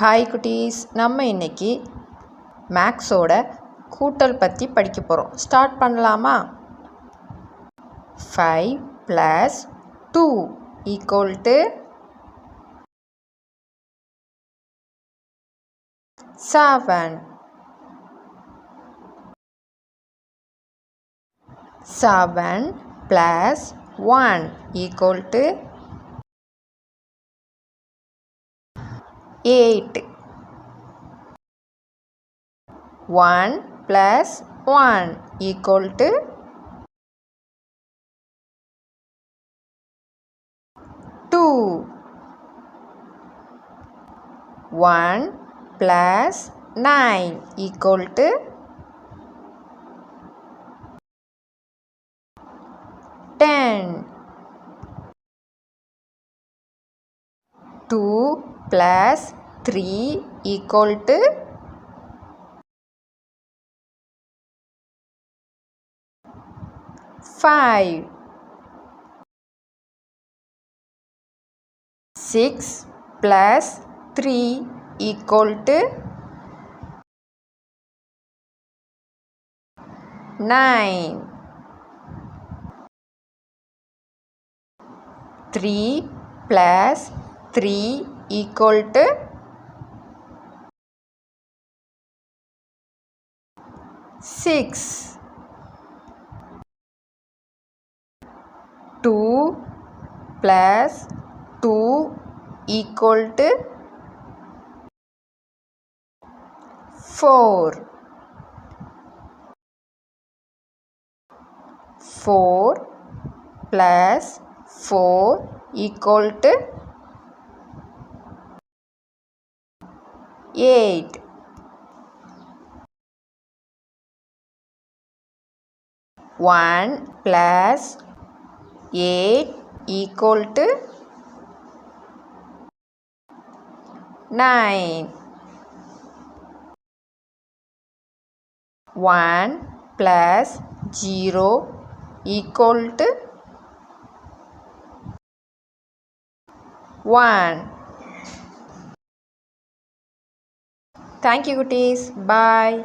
Hi குட்டீஸ், நம்ம இன்னைக்கு மேக்ஸோட கூட்டல் பற்றி படிக்க போகிறோம். ஸ்டார்ட் பண்ணலாமா? 5 + 2 = 7. 7 + 1 = 8. 1 + 1 = 2. 1 + 9 = 10. 2 + 3 = 5. 6 + 3 = 9. 3 + 3 = 6. 2 + 2 = 4. 4 + 4 = 8. 1 + 8 = 9. 1 + 0 = 1. Thank you, cuties. Bye.